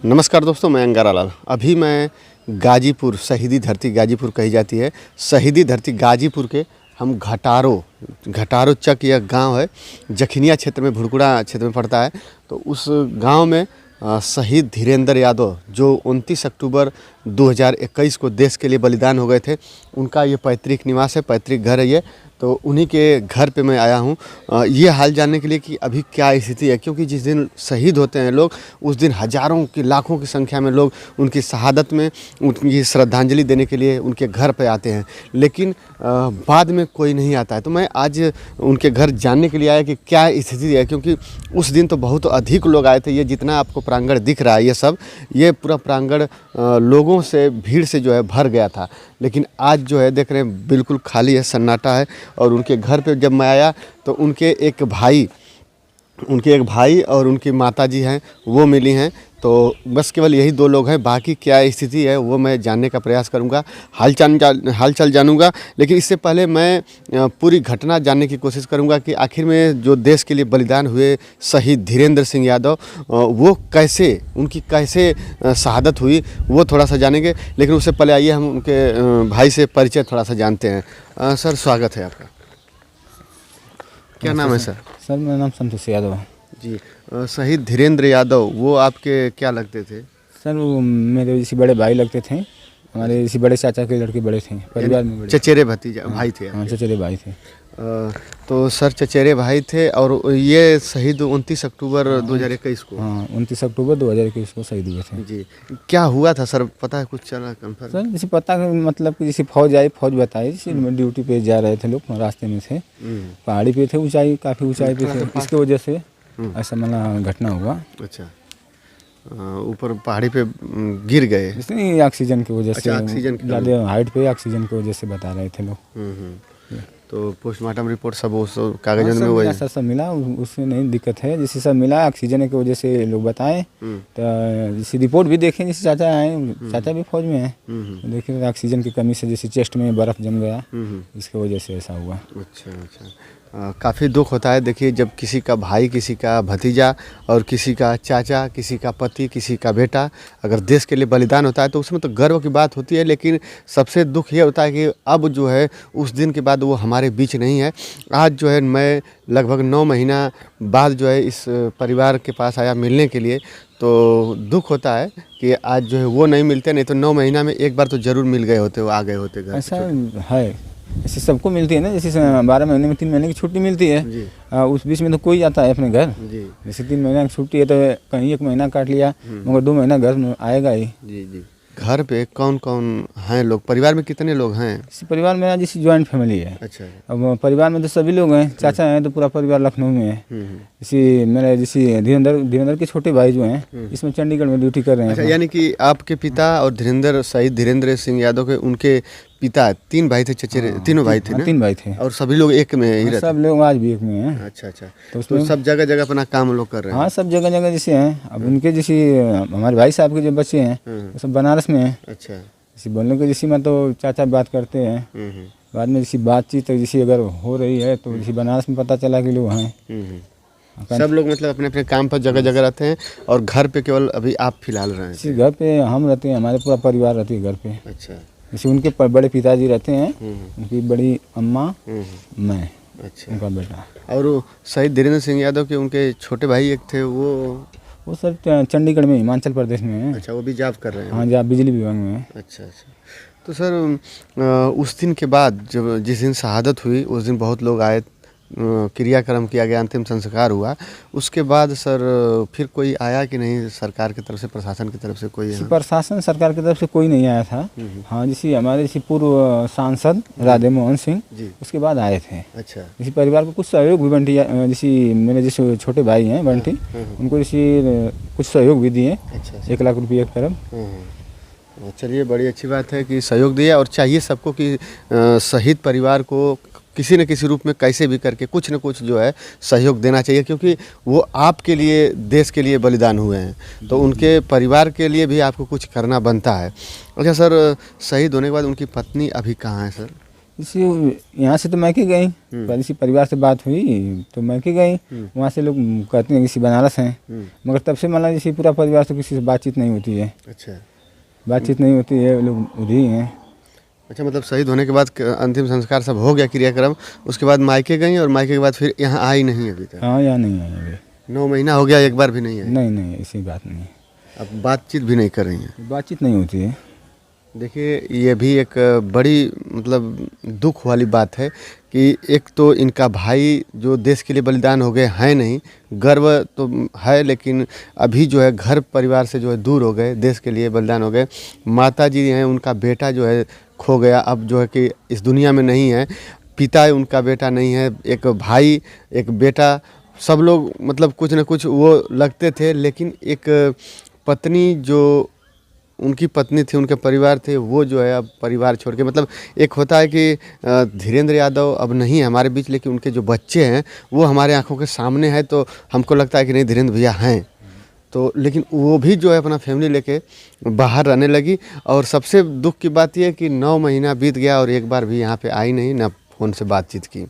नमस्कार दोस्तों, मैं अंगारा लाल। अभी मैं गाजीपुर, शहीदी धरती गाजीपुर कही जाती है, शहीदी धरती गाजीपुर के हम घटारो चक यह गांव है, जखनिया क्षेत्र में, भुड़कुड़ा क्षेत्र में पड़ता है। तो उस गांव में शहीद धीरेंद्र यादव जो 29 अक्टूबर 2021 को देश के लिए बलिदान हो गए थे, उनका ये पैतृक निवास है, पैतृक घर है ये। तो उन्हीं के घर पे मैं आया हूँ ये हाल जानने के लिए कि अभी क्या स्थिति है, क्योंकि जिस दिन शहीद होते हैं लोग, उस दिन हज़ारों की, लाखों की संख्या में लोग उनकी शहादत में उनकी श्रद्धांजलि देने के लिए उनके घर पे आते हैं, लेकिन बाद में कोई नहीं आता है। तो मैं आज उनके घर जानने के लिए आया कि क्या स्थिति है, क्योंकि उस दिन तो बहुत अधिक लोग आए थे। ये जितना आपको प्रांगण दिख रहा है, ये पूरा प्रांगण लोगों से, भीड़ से जो है भर गया था, लेकिन आज जो है देख रहे हैं बिल्कुल खाली है, सन्नाटा है। और उनके घर पे जब मैं आया तो उनके एक भाई और उनकी माताजी हैं, वो मिली हैं। तो बस केवल यही दो लोग हैं, बाकी क्या स्थिति है वो मैं जानने का प्रयास करूंगा, हालचाल जानूंगा। लेकिन इससे पहले मैं पूरी घटना जानने की कोशिश करूंगा कि आखिर में जो देश के लिए बलिदान हुए शहीद धीरेंद्र सिंह यादव, वो उनकी कैसे शहादत हुई, वो थोड़ा सा जानेंगे। लेकिन उससे पहले आइए हम उनके भाई से परिचय थोड़ा सा जानते हैं। सर, स्वागत है आपका। क्या नाम है सर? सर, मेरा नाम संतोष यादव है जी। शहीद धीरेंद्र यादव वो आपके क्या लगते थे? सर, वो मेरे इसी बड़े भाई लगते थे, हमारे इसी बड़े चाचा के लड़के बड़े थे, परिवार में बड़े चचेरे भतीजा भाई थे? हाँ, चचेरे भाई थे। तो सर चचेरे भाई थे, और ये शहीद 29 अक्टूबर 2021 को? हाँ, 29 अक्टूबर 2021 को शहीद हुए थे जी। क्या हुआ था सर, पता है कुछ चला कंफर्म? सर, जैसे पता मतलब कि जैसे फौज बताई, जैसे ड्यूटी पे जा रहे थे लोग, रास्ते में थे, पहाड़ी पे थे, काफ़ी ऊंचाई पे थे, इसके वजह से ऐसा मतलब घटना हुआ। अच्छा, ऊपर पहाड़ी पे गिर गए? इसलिए ऑक्सीजन की वजह से, ज़्यादा हाइट पे ऑक्सीजन की वजह से बता रहे थे लोग। तो पोस्टमार्टम रिपोर्ट सब उस कागजों में वही सब मिला, उसमें नहीं दिक्कत है, जैसे सब मिला ऑक्सीजन की वजह से लोग बताएं। तो जैसे रिपोर्ट भी देखें, जैसे चाचा आए, चाचा भी फौज में है, देखिए ऑक्सीजन की कमी से जैसे चेस्ट में बर्फ़ जम गया, इसकी वजह से ऐसा हुआ। अच्छा। काफ़ी दुख होता है। देखिए, जब किसी का भाई, किसी का भतीजा और किसी का चाचा, किसी का पति, किसी का बेटा अगर देश के लिए बलिदान होता है तो उसमें तो गर्व की बात होती है, लेकिन सबसे दुख ये होता है कि अब जो है उस दिन के बाद वो हमारे बीच नहीं है। आज जो है मैं लगभग 9 महीना बाद जो है इस परिवार के पास आया मिलने के लिए। तो दुख होता है कि आज जो है वो नहीं मिलते, नहीं तो 9 महीना में एक बार तो ज़रूर मिल गए होते, वो आ गए होते घर। ऐसा है, ऐसे सबको मिलती है ना, जैसे 12 महीने में 3 महीने की छुट्टी मिलती है, उस बीच में तो कोई आता है अपने घर। जैसे 3 महीने की छुट्टी है तो कहीं 1 महीना काट लिया, मगर 2 महीना घर में आएगा ही। जी। घर पे कौन कौन हैं लोग? परिवार में कितने लोग हैं? इसी परिवार में जैसे ज्वाइंट फैमिली है। अच्छा। अब परिवार में तो सभी लोग हैं, चाचा हैं तो पूरा परिवार लखनऊ में है। इसी मेरे जैसे धीरेंद्र के छोटे भाई जो हैं, इसमें चंडीगढ़ में ड्यूटी कर रहे हैं। अच्छा, यानी कि आपके पिता और शहीद धीरेंद्र सिंह यादव के, उनके पिता 3 भाई थे, चचेरे? तीनों भाई थे ना? 3 भाई थे, और सभी लोग एक में ही रहते? सब लोग आज भी एक में हैं। अच्छा। तो सब जगह अपना काम लोग कर रहे हैं? हाँ, सब जगह जैसे हैं। अब उनके जैसे हमारे भाई साहब के जो बच्चे हैं वो सब बनारस में हैं। अच्छा। जैसे बोलने के जैसे में तो चाचा बात करते हैं, बाद में जैसे बातचीत जैसे अगर हो रही है तो जैसे बनारस में पता चला कि लोग हैं। सब लोग मतलब अपने अपने काम पर जगह रहते हैं, और घर पे केवल अभी आप फिलहाल रहे हैं? इसी घर पे हम रहते हैं, हमारे पूरा परिवार रहती है घर पे। अच्छा। जैसे उनके बड़े पिताजी रहते हैं, उनकी बड़ी अम्मा, मैं, अच्छा, उनका बेटा। और शहीद धीरेंद्र सिंह यादव के उनके छोटे भाई एक थे, वो सर चंडीगढ़ में, हिमाचल प्रदेश में है। अच्छा, वो भी जॉब कर रहे हैं? हाँ, जॉब बिजली विभाग में है। अच्छा। तो सर उस दिन के बाद, जब जिस दिन शहादत हुई, उस दिन बहुत लोग आए, क्रियाक्रम किया गया, अंतिम संस्कार हुआ। उसके बाद सर फिर कोई आया कि नहीं, सरकार की तरफ से, प्रशासन की तरफ से कोई? प्रशासन सरकार की तरफ से कोई नहीं आया था। हाँ, जैसे हमारे जैसे पूर्व सांसद राधे मोहन सिंह, उसके बाद आए थे। अच्छा। इसी परिवार को कुछ सहयोग भी बंटी, जैसे मेरे जैसे छोटे भाई हैं बंटी, उनको जैसे कुछ सहयोग भी दिए। अच्छा। 1 लाख रुपये एक तरफ। चलिए, बड़ी अच्छी बात है कि सहयोग दिया, और चाहिए सबको कि शहीद परिवार को किसी न किसी रूप में कैसे भी करके कुछ न कुछ जो है सहयोग देना चाहिए, क्योंकि वो आपके लिए, देश के लिए बलिदान हुए हैं, तो उनके परिवार के लिए भी आपको कुछ करना बनता है। अच्छा सर, शहीद होने के बाद उनकी पत्नी अभी कहाँ है सर? इसी यहाँ से तो मैके गई, पहले इसी परिवार से बात हुई तो मैके गई, वहाँ से लोग कहते हैं किसी बनारस हैं, मगर तब से मतलब इसी पूरा परिवार से किसी से बातचीत नहीं होती है। अच्छा, बातचीत नहीं होती है, लोग उधर ही हैं। अच्छा, मतलब शहीद होने के बाद अंतिम संस्कार सब हो गया, क्रियाक्रम, उसके बाद मायके गई और मायके के बाद फिर यहाँ आई नहीं अभी तक? हाँ, यहाँ नहीं आई अभी। 9 महीना हो गया, एक बार भी नहीं आई? नहीं, ऐसी बात नहीं है। अब बातचीत भी नहीं कर रही हैं? बातचीत नहीं होती है। देखिए, ये भी एक बड़ी मतलब दुख वाली बात है कि एक तो इनका भाई जो देश के लिए बलिदान हो गए हैं नहीं, गर्व तो है, लेकिन अभी जो है घर परिवार से जो है दूर हो गए, देश के लिए बलिदान हो गए। माता जी हैं, उनका बेटा जो है खो गया, अब जो है कि इस दुनिया में नहीं है। पिता है, उनका बेटा नहीं है, एक भाई, एक बेटा, सब लोग मतलब कुछ न कुछ वो लगते थे, लेकिन एक पत्नी जो उनकी पत्नी थी, उनके परिवार थे, वो जो है अब परिवार छोड़ के, मतलब एक होता है कि धीरेंद्र यादव अब नहीं है हमारे बीच, लेकिन उनके जो बच्चे हैं वो हमारे आंखों के सामने हैं, तो हमको लगता है कि नहीं, धीरेंद्र भैया हैं। तो लेकिन वो भी जो है अपना फैमिली लेके बाहर रहने लगी। और सबसे दुख की बात यह है कि 9 महीना बीत गया और एक बार भी यहाँ पे आई नहीं, ना फ़ोन से बातचीत की।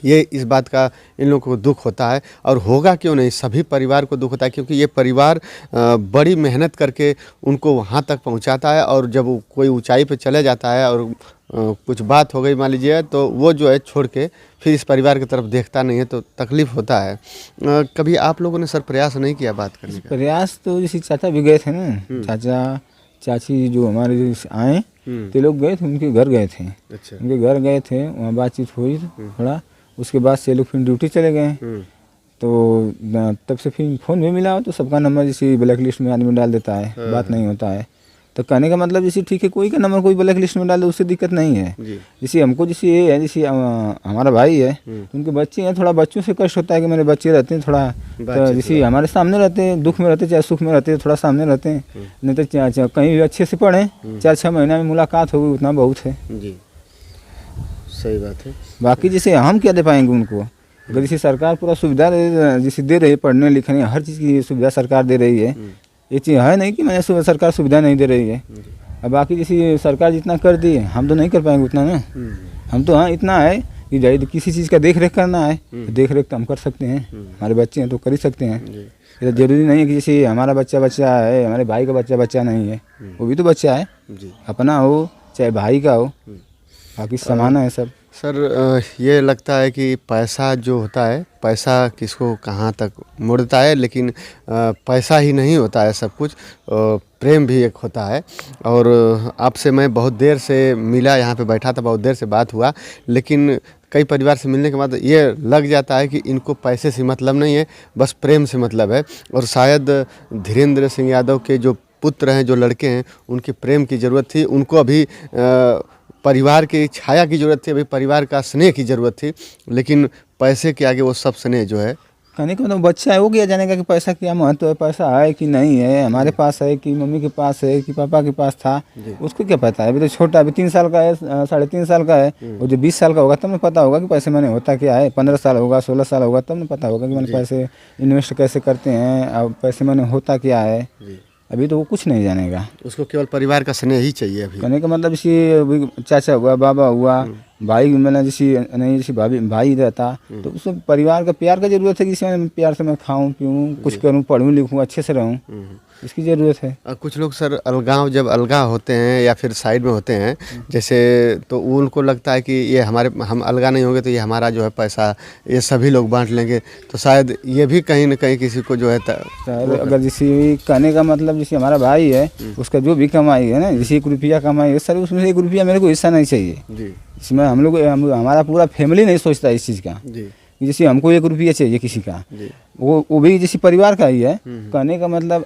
ये इस बात का इन लोगों को दुख होता है, और होगा क्यों नहीं, सभी परिवार को दुख होता है, क्योंकि ये परिवार बड़ी मेहनत करके उनको वहाँ तक पहुँचाता है, और जब वो कोई ऊंचाई पे चले जाता है और कुछ बात हो गई मान लीजिए, तो वो जो है छोड़ के फिर इस परिवार की तरफ देखता नहीं है, तो तकलीफ़ होता है। कभी आप लोगों ने सर प्रयास नहीं किया बात करने का? प्रयास तो जैसे चाचा भी गए थे ना, चाचा चाची जो हमारे आए तो लोग गए थे, उनके घर गए थे। अच्छा, उनके घर गए थे, वहाँ बातचीत हुई थोड़ा, उसके बाद से लोग फिर ड्यूटी चले गए। तो तब से फिर फ़ोन भी मिला, तो सबका नंबर जैसे ब्लैक लिस्ट में आदमी डाल देता है, बात नहीं होता है। तो कहने का मतलब जैसे ठीक है, कोई का नंबर कोई ब्लैक लिस्ट में डाल दे, उससे दिक्कत नहीं है। जैसे हमको जैसे ये है, जैसे हमारा भाई है, उनके बच्चे हैं, थोड़ा बच्चों से कष्ट होता है कि मेरे बच्चे रहते हैं थोड़ा, तो जैसे हमारे सामने रहते हैं, दुख में रहते चाहे सुख में रहते हैं, थोड़ा सामने रहते हैं, नहीं तो कहीं भी अच्छे से पढ़ें, 4-6 महीना में मुलाकात होगी, उतना बहुत है। जी, सही बात है। बाकी जैसे हम क्या दे पाएंगे उनको, अगर जैसे सरकार पूरा सुविधा जैसे दे रही है, पढ़ने लिखने हर चीज़ की सुविधा सरकार दे रही है, ये चीज़ है नहीं कि मैंने सरकार सुविधा नहीं दे रही है। अब बाकी जैसे सरकार जितना कर दी है, हम तो नहीं कर पाएंगे उतना ना। हम तो हाँ इतना है कि यदि किसी चीज़ का देख रेख करना है, तो देख रेख तो हम कर सकते हैं, हमारे बच्चे हैं तो कर ही सकते हैं। ये तो जरूरी नहीं है कि जैसे हमारा बच्चा है, हमारे भाई का बच्चा नहीं है, वो भी तो बच्चा है, अपना हो चाहे भाई का हो, बाकी समान है सब। सर, ये लगता है कि पैसा जो होता है, पैसा किसको कहाँ तक मुड़ता है, लेकिन पैसा ही नहीं होता है सब कुछ, प्रेम भी एक होता है। और आपसे मैं बहुत देर से मिला, यहाँ पे बैठा था, बहुत देर से बात हुआ, लेकिन कई परिवार से मिलने के बाद ये लग जाता है कि इनको पैसे से मतलब नहीं है, बस प्रेम से मतलब है। और शायद धीरेंद्र सिंह यादव के जो पुत्र हैं, जो लड़के हैं, उनके प्रेम की ज़रूरत थी, उनको अभी परिवार की छाया की ज़रूरत थी, अभी परिवार का स्नेह की ज़रूरत थी, लेकिन पैसे के आगे वो सब स्नेह जो है, कहने का मतलब बच्चा है, वो क्या जानेगा कि पैसा क्या महत्व है, पैसा है कि नहीं है, हमारे पास है कि मम्मी के पास है कि पापा के पास था, उसको क्या पता है। अभी तो छोटा, अभी 3 साल का है, 3.5 साल का है, और जो 20 साल का होगा तब में पता होगा कि पैसे मैंने होता क्या है, 15 साल होगा, 16 साल होगा, तब में पता होगा कि मैंने पैसे इन्वेस्ट कैसे करते हैं, अब पैसे मैंने होता क्या है। अभी तो वो कुछ नहीं जानेगा, उसको केवल परिवार का स्नेह ही चाहिए। अभी कहने का मतलब जैसे चाचा हुआ, बाबा हुआ, भाई मैंने जैसे नहीं, जैसे भाई रहता तो उसमें परिवार का प्यार का जरूरत है, जिसमें मैं प्यार से मैं खाऊं पीऊं, कुछ करूं, पढ़ूं लिखूं, अच्छे से रहूं, इसकी ज़रूरत है। कुछ लोग सर अलगाव, जब अलगा होते हैं या फिर साइड में होते हैं जैसे, तो उनको लगता है कि ये हम अलगा नहीं होंगे तो ये हमारा जो है पैसा ये सभी लोग बांट लेंगे, तो शायद ये भी कहीं ना कहीं किसी को जो है सर, अगर जैसे कहने का मतलब जैसे हमारा भाई है, उसका जो भी कमाई है ना, जैसे 1 रुपया कमाई है सर, उसमें से 1 रुपया मेरे को हिस्सा नहीं चाहिए। इसमें हमारा पूरा फैमिली नहीं सोचता इस चीज़ का, जैसे हमको 1 रुपया चाहिए किसी का, वो भी जैसे परिवार का ही है। कहने का मतलब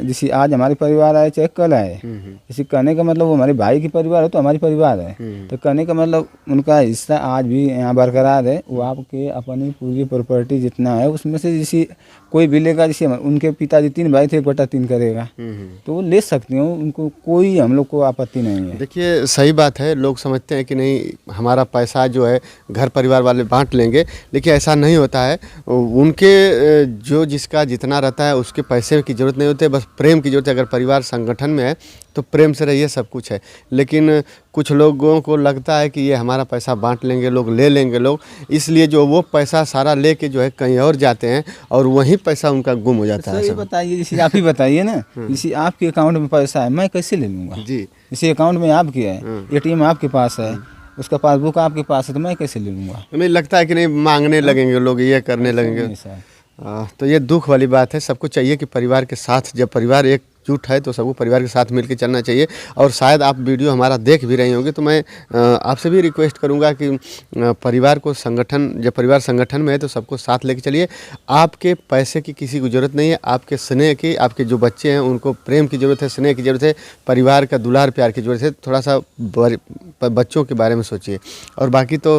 जैसे आज हमारे परिवार आए चाहे कल आए, जैसे कहने का मतलब वो हमारे भाई की परिवार है तो हमारी परिवार है, तो कहने का मतलब उनका हिस्सा आज भी यहाँ बरकरार है। वो आपके अपनी पूरी प्रॉपर्टी जितना है उसमें से जैसे कोई भी लेगा, जैसे उनके पिताजी 3 भाई थे, 1/3 करेगा, तो वो ले सकते हो, उनको कोई हम लोग को आपत्ति नहीं है। देखिए, सही बात है, लोग समझते हैं कि नहीं हमारा पैसा जो है घर परिवार वाले बांट लेंगे, लेकिन ऐसा नहीं होता है। उनके जो जिसका जितना रहता है उसके पैसे की ज़रूरत नहीं होती है, बस प्रेम की ज़रूरत है। अगर परिवार संगठन में है तो प्रेम से रहिए, सब कुछ है। लेकिन कुछ लोगों को लगता है कि ये हमारा पैसा बांट लेंगे लोग, ले लेंगे लोग, इसलिए जो वो पैसा सारा लेके जो है कहीं और जाते हैं और वहीं पैसा उनका गुम हो जाता है। सर ये बताइए, जैसे आप ही बताइए ना, जैसे आपके अकाउंट में पैसा है, मैं कैसे ले लूँगा? जी, जैसे अकाउंट में आपके है, एटीएम आपके पास है, उसका पासबुक आपके पास है, तो मैं कैसे ले लूँगा? हमें लगता है कि नहीं, मांगने लगेंगे लोग, ये करने लगेंगे। नहीं सर। तो ये दुख वाली बात है। सबको चाहिए कि परिवार के साथ, जब परिवार एकजुट है तो सबको परिवार के साथ मिलकर चलना चाहिए। और शायद आप वीडियो हमारा देख भी रही होंगे, तो मैं आपसे भी रिक्वेस्ट करूंगा कि परिवार को संगठन, जब परिवार संगठन में है तो सबको साथ लेके चलिए। आपके पैसे की किसी को ज़रूरत नहीं है, आपके स्नेह की, आपके जो बच्चे हैं उनको प्रेम की ज़रूरत है, स्नेह की ज़रूरत है, परिवार का दुलार प्यार की ज़रूरत है। थोड़ा सा बच्चों के बारे में सोचिए। और बाकी तो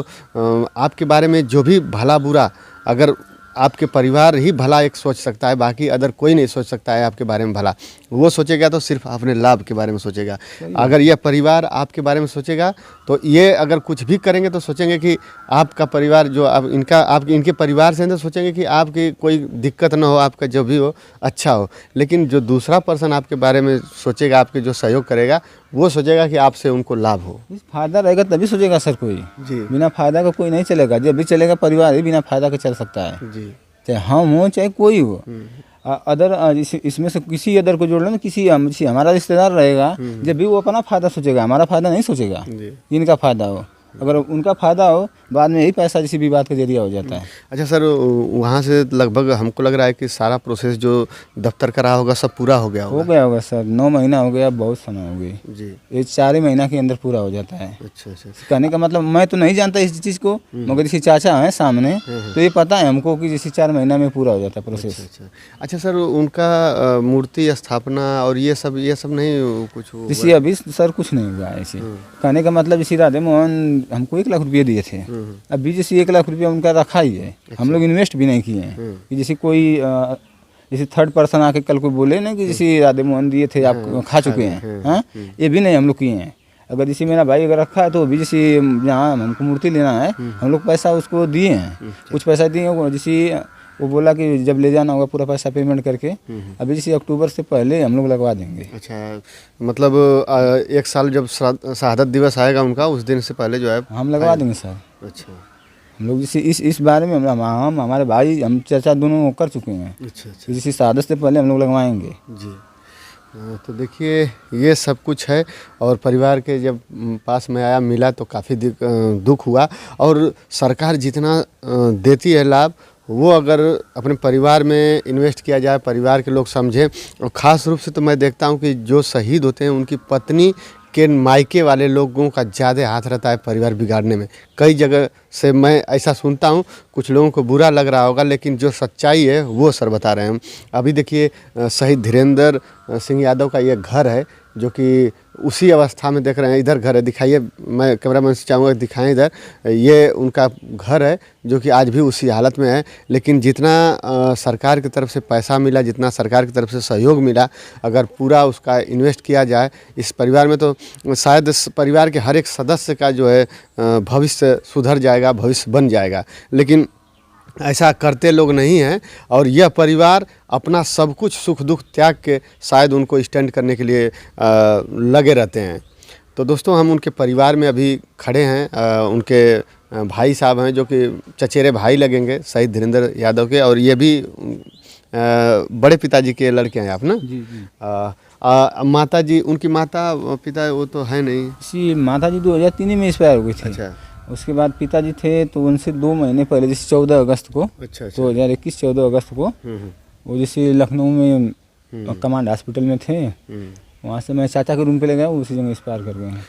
आपके बारे में जो भी भला बुरा, अगर आपके परिवार ही भला एक सोच सकता है, बाकी अदर कोई नहीं सोच सकता है आपके बारे में भला। वो सोचेगा तो सिर्फ अपने लाभ के बारे में सोचेगा। अगर यह परिवार आपके बारे में सोचेगा तो ये अगर कुछ भी करेंगे तो सोचेंगे कि आपका परिवार जो आप इनके परिवार से, तो सोचेंगे कि आपकी कोई दिक्कत ना हो, आपका जो भी हो अच्छा हो। लेकिन जो दूसरा पर्सन आपके बारे में सोचेगा, आपके जो सहयोग करेगा, वो सोचेगा कि आपसे उनको लाभ हो। फायदा रहेगा तभी सोचेगा सर कोई। जी, बिना फायदा का कोई नहीं चलेगा। जब भी चलेगा परिवार ही बिना फायदा के चल सकता है, जी, चाहे हम हो चाहे कोई हो। अदर इसमें से किसी अदर को जोड़ लो ना, किसी हमारा रिश्तेदार रहेगा, जब भी वो अपना फायदा सोचेगा, हमारा फायदा नहीं सोचेगा, जी। इनका फायदा हो। अगर उनका फायदा हो, बाद में यही पैसा किसी भी बात का जरिया हो जाता है। अच्छा सर, वहाँ से लगभग हमको लग रहा है कि सारा प्रोसेस जो दफ्तर का रहा होगा सब पूरा हो गया हो होगा। गया होगा सर, 9 महीना हो गया, बहुत समय हो गई। जी, ये 4 ही महीना के अंदर पूरा हो जाता है। अच्छा अच्छा। कहने का मतलब, मैं तो नहीं जानता इस चीज़ को, मगर जैसे चाचा हैं सामने, तो ये पता है हमको कि जैसे 4 महीना में पूरा हो जाता है प्रोसेस। अच्छा अच्छा सर, उनका मूर्ति स्थापना और ये सब नहीं कुछ हुआ? जैसे अभी सर कुछ नहीं हुआ है ऐसे। कहने का मतलब, जैसे राधे मोहन हमको 1 लाख रुपये दिए थे, अभी जैसे 1 लाख रुपया उनका रखा ही है। हम लोग इन्वेस्ट भी नहीं किए हैं कि जैसे कोई जैसे थर्ड पर्सन आके कल कोई बोले ना कि जैसे राधे मोहन दिए थे, आप खा चुके हैं, हाँ, ये भी नहीं हम लोग किए हैं। अगर जैसे मेरा भाई अगर रखा है तो अभी जैसे जहाँ हमको मूर्ति लेना है, हम लोग पैसा उसको दिए हैं, कुछ पैसा दिए हैं। जैसे वो बोला कि जब ले जाना होगा पूरा पैसा पेमेंट करके, अभी जैसे अक्टूबर से पहले हम लोग लगवा देंगे। अच्छा, मतलब 1 साल जब शहादत दिवस आएगा उनका, उस दिन से पहले जो है हम लगवा देंगे सर। अच्छा, हम लोग जैसे इस बारे में हम हमारे भाई, हम चर्चा दोनों कर चुके हैं। अच्छा अच्छा जैसे शहादत से पहले हम लोग लगवाएंगे जी। तो देखिए ये सब कुछ है। और परिवार के जब पास में आया, मिला तो काफ़ी दुख हुआ। और सरकार जितना देती है लाभ, वो अगर अपने परिवार में इन्वेस्ट किया जाए, परिवार के लोग समझें। और ख़ास रूप से तो मैं देखता हूँ कि जो शहीद होते हैं उनकी पत्नी के मायके वाले लोगों का ज़्यादा हाथ रहता है परिवार बिगाड़ने में। कई जगह से मैं ऐसा सुनता हूँ, कुछ लोगों को बुरा लग रहा होगा, लेकिन जो सच्चाई है वो सर बता रहे हैं हम। अभी देखिए शहीद धीरेन्द्र सिंह यादव का ये घर है, जो कि उसी अवस्था में देख रहे हैं। इधर घर है, दिखाइए, मैं कैमरामैन से चाहूँगा दिखाएं इधर। ये उनका घर है जो कि आज भी उसी हालत में है। लेकिन जितना सरकार की तरफ से पैसा मिला, जितना सरकार की तरफ से सहयोग मिला, अगर पूरा उसका इन्वेस्ट किया जाए इस परिवार में, तो शायद इस परिवार के हर एक सदस्य का जो है भविष्य सुधर जाएगा, भविष्य बन जाएगा। लेकिन ऐसा करते लोग नहीं हैं। और यह परिवार अपना सब कुछ सुख दुख त्याग के शायद उनको स्टैंड करने के लिए लगे रहते हैं। तो दोस्तों, हम उनके परिवार में अभी खड़े हैं। उनके भाई साहब हैं जो कि चचेरे भाई लगेंगे शहीद धीरेन्द्र यादव के, और ये भी बड़े पिताजी के लड़के हैं आप ना? जी जी। माता जी, उनकी माता पिता वो तो है नहीं? इसी माता जी 2003 में एक्सपायर हो गई थी। अच्छा, उसके बाद पिताजी थे तो उनसे 2 महीने पहले, जैसे 14 अगस्त को, अच्छा 2021 14 अगस्त को, वो जैसे लखनऊ में कमांड हॉस्पिटल में थे, वहाँ से मैं चाचा के रूम पे ले गया, उसी जगह एक्सपायर कर गए हैं।